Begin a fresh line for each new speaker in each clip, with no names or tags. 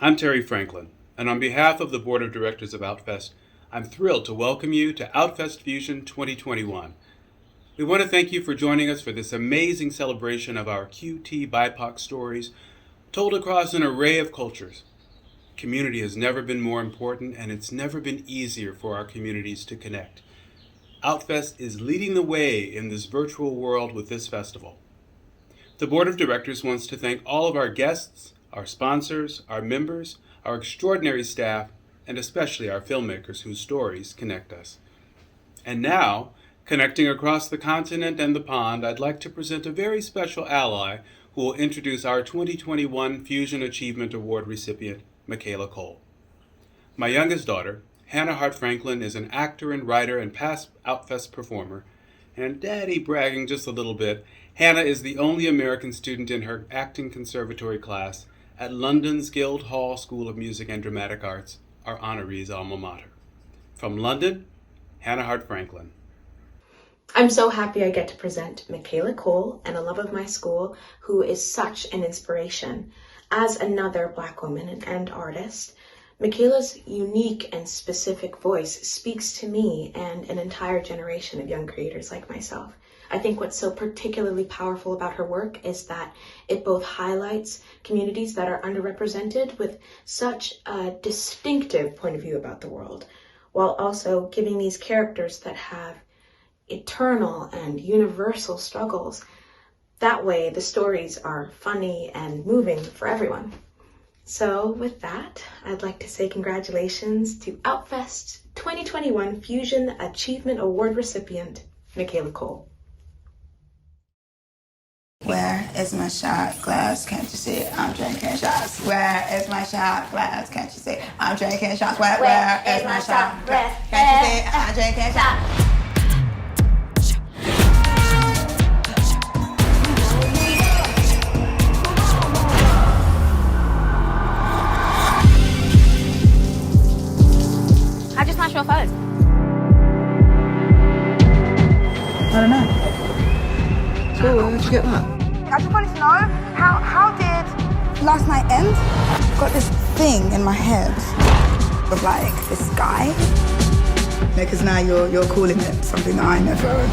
I'm Terry Franklin, and on behalf of the Board of Directors of Outfest, I'm thrilled to welcome you to Outfest Fusion 2021. We want to thank you for joining us for this amazing celebration of our QTBIPOC stories told across an array of cultures. Community has never been more important, and it's never been easier for our communities to connect. Outfest is leading the way in this virtual world with this festival. The Board of Directors wants to thank all of our guests, our sponsors, our members, our extraordinary staff, and especially our filmmakers whose stories connect us. And now, connecting across the continent and the pond, I'd like to present a very special ally who will introduce our 2021 Fusion Achievement Award recipient, Michaela Coel. My youngest daughter, Hannah Hart Franklin, is an actor and writer and past Outfest performer, and daddy bragging just a little bit, Hannah is the only American student in her acting conservatory class at London's Guildhall School of Music and Dramatic Arts, our honorees alma mater. From London, Hannah Hart Franklin.
I'm so happy I get to present Michaela Coel and a love of my school who is such an inspiration. As another Black woman and artist, Michaela's unique and specific voice speaks to me and an entire generation of young creators like myself. I think what's so particularly powerful about her work is that it both highlights communities that are underrepresented with such a distinctive point of view about the world, while also giving these characters that have eternal and universal struggles. That way, the stories are funny and moving for everyone. So with that, I'd like to say congratulations to Outfest 2021 Fusion Achievement Award recipient, Michaela Coel.
Where is my shot glass? Can't you see it? I'm drinking shots. Where is my shot glass? Can't you see it? I'm drinking shots. Where is my shot glass? Can't you see it? I'm drinking shots.
How'd you smash your phone?
I don't know.
Cool, where'd you get that?
I just wanted to know, how did last night end? I've got this thing in my head of like this guy. Yeah, because now you're calling it something that I never.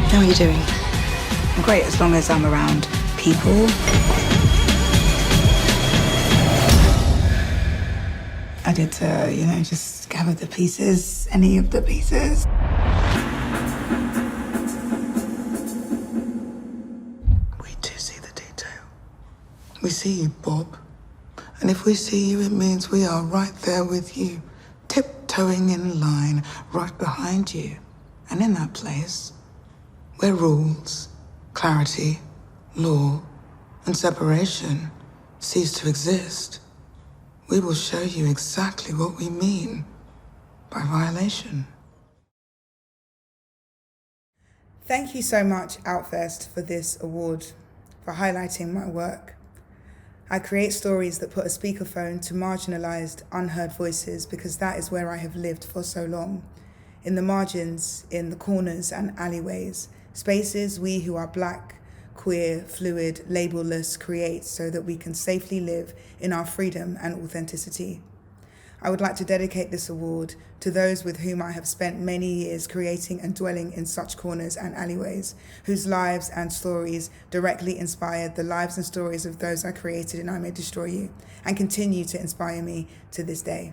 How are you doing?
I'm great as long as I'm around people. I did to, just gather the pieces, any of the pieces.
We do see the detail. We see you, Bob. And if we see you, it means we are right there with you, tiptoeing in line, right behind you. And in that place, where rules, clarity, law, and separation cease to exist, we will show you exactly what we mean by violation.
Thank you so much, Outfest, for this award, for highlighting my work. I create stories that put a speakerphone to marginalized, unheard voices because that is where I have lived for so long. In the margins, in the corners and alleyways, spaces we who are Black, queer, fluid, labelless create so that we can safely live in our freedom and authenticity. I would like to dedicate this award to those with whom I have spent many years creating and dwelling in such corners and alleyways, whose lives and stories directly inspired the lives and stories of those I created in I May Destroy You, and continue to inspire me to this day.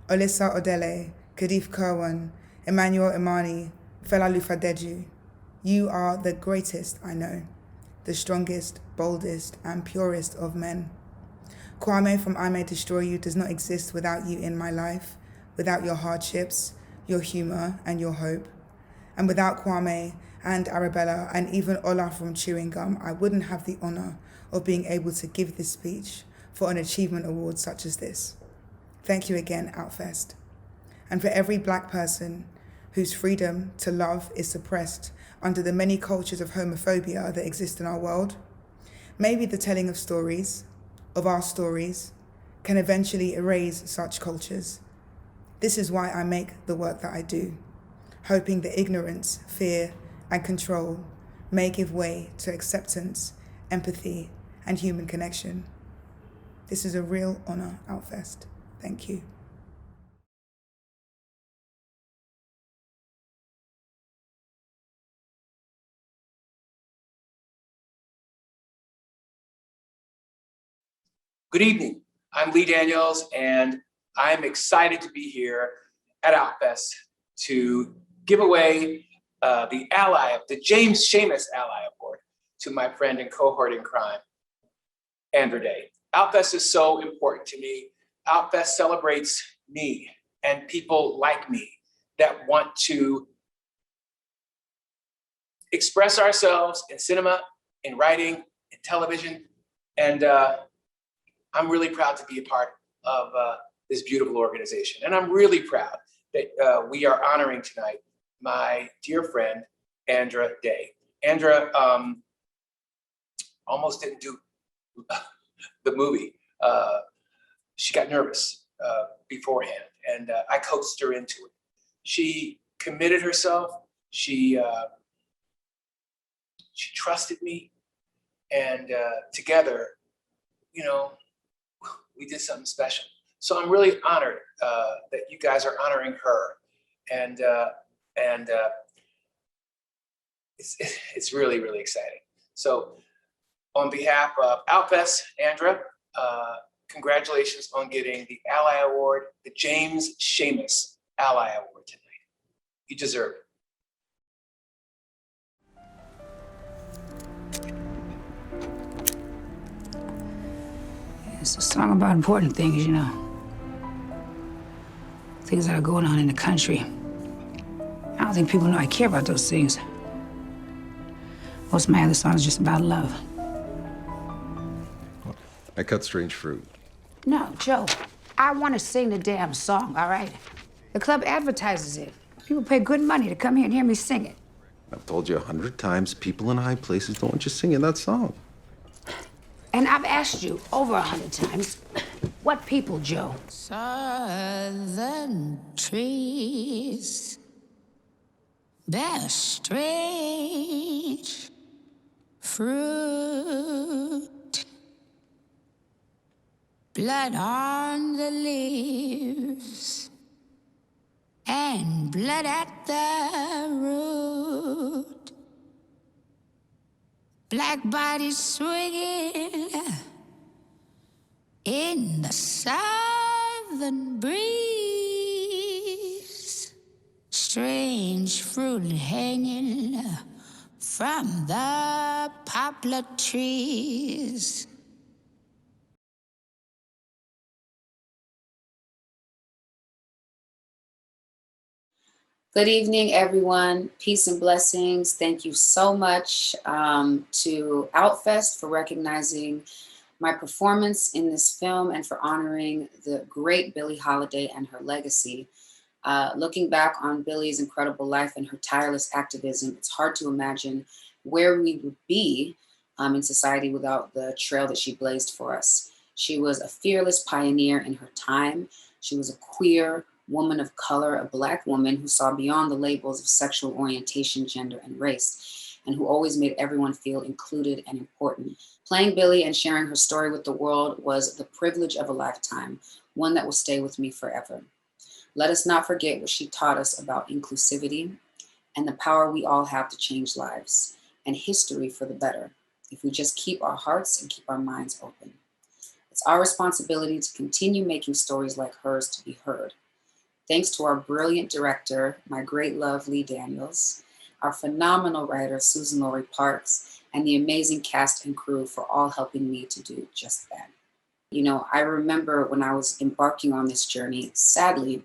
Olisa Odele, Kadif Kerwan, Emmanuel Imani, Fela Lufadeju, you are the greatest I know, the strongest, boldest, and purest of men. Kwame from I May Destroy You does not exist without you in my life, without your hardships, your humor, and your hope. And without Kwame and Arabella and even Ola from Chewing Gum, I wouldn't have the honor of being able to give this speech for an achievement award such as this. Thank you again, Outfest. And for every Black person whose freedom to love is suppressed under the many cultures of homophobia that exist in our world, maybe the telling of stories, of our stories, can eventually erase such cultures. This is why I make the work that I do, hoping that ignorance, fear, and control may give way to acceptance, empathy, and human connection. This is a real honor, Outfest. Thank you.
Good evening. I'm Lee Daniels, and I'm excited to be here at Outfest to give away the James Schamus Ally Award to my friend and cohort in crime, Andra Day. Outfest is so important to me. Outfest celebrates me and people like me that want to express ourselves in cinema, in writing, in television, and I'm really proud to be a part of this beautiful organization. And I'm really proud that we are honoring tonight my dear friend, Andra Day. Andra almost didn't do the movie. She got nervous beforehand, and I coaxed her into it. She committed herself. She trusted me, and together, we did something special. So I'm really honored that you guys are honoring her, and it's really, really exciting. So on behalf of Outfest, Andra, congratulations on getting the Ally Award, the James Schamus Ally Award tonight. You deserve it.
It's a song about important things, things that are going on in the country. I don't think people know I care about those things. Most of my other songs are just about love.
I cut strange fruit.
No, Joe, I want to sing the damn song, all right? The club advertises it. People pay good money to come here and hear me sing it.
I've told you 100 times, people in high places don't want you singing that song.
And I've asked you over 100 times, what people, Joe?
Southern trees bear strange fruit. Blood on the leaves and blood at the root. Black bodies swinging in the southern breeze. Strange fruit hanging from the poplar trees.
Good evening, everyone. Peace and blessings. Thank you so much to Outfest for recognizing my performance in this film and for honoring the great Billie Holiday and her legacy. Looking back on Billie's incredible life and her tireless activism, it's hard to imagine where we would be in society without the trail that she blazed for us. She was a fearless pioneer in her time. She was a queer woman of color, a Black woman who saw beyond the labels of sexual orientation, gender, and race, and who always made everyone feel included and important. Playing Billie and sharing her story with the world was the privilege of a lifetime, one that will stay with me forever. Let us not forget what she taught us about inclusivity and the power we all have to change lives and history for the better, if we just keep our hearts and keep our minds open. It's our responsibility to continue making stories like hers to be heard. Thanks to our brilliant director, my great love, Lee Daniels, our phenomenal writer, Susan Laurie Parks, and the amazing cast and crew for all helping me to do just that. I remember when I was embarking on this journey, sadly,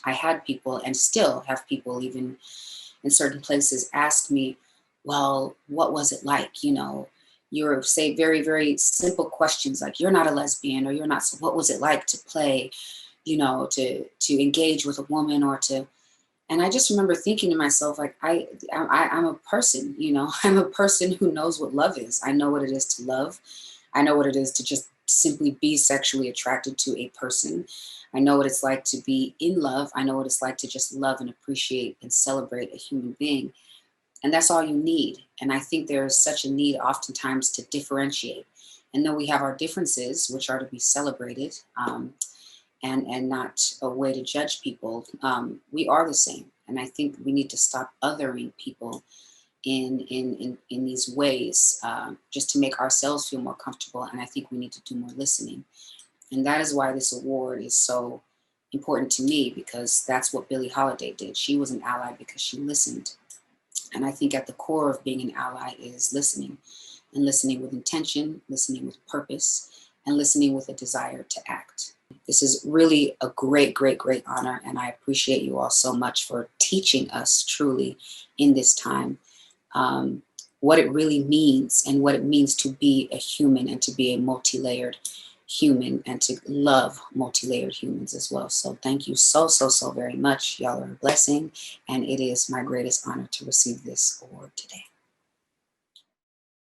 I had people and still have people even in certain places ask me, well, what was it like? You're say very, very simple questions like, you're not a lesbian or you're not, so what was it like to play? To engage with a woman and I just remember thinking to myself, like, I'm a person, I'm a person who knows what love is. I know what it is to love. I know what it is to just simply be sexually attracted to a person. I know what it's like to be in love. I know what it's like to just love and appreciate and celebrate a human being. And that's all you need. And I think there is such a need oftentimes to differentiate And though we have our differences, which are to be celebrated, and not a way to judge people, we are the same. And I think we need to stop othering people in these ways, just to make ourselves feel more comfortable. And I think we need to do more listening. And that is why this award is so important to me, because that's what Billie Holiday did. She was an ally because she listened. And I think at the core of being an ally is listening, and listening with intention, listening with purpose, and listening with a desire to act. This is really a great, great, great honor. And I appreciate you all so much for teaching us truly in this time what it really means, and what it means to be a human, and to be a multi-layered human, and to love multi-layered humans as well. So thank you so, so, so very much. Y'all are a blessing. And it is my greatest honor to receive this award today.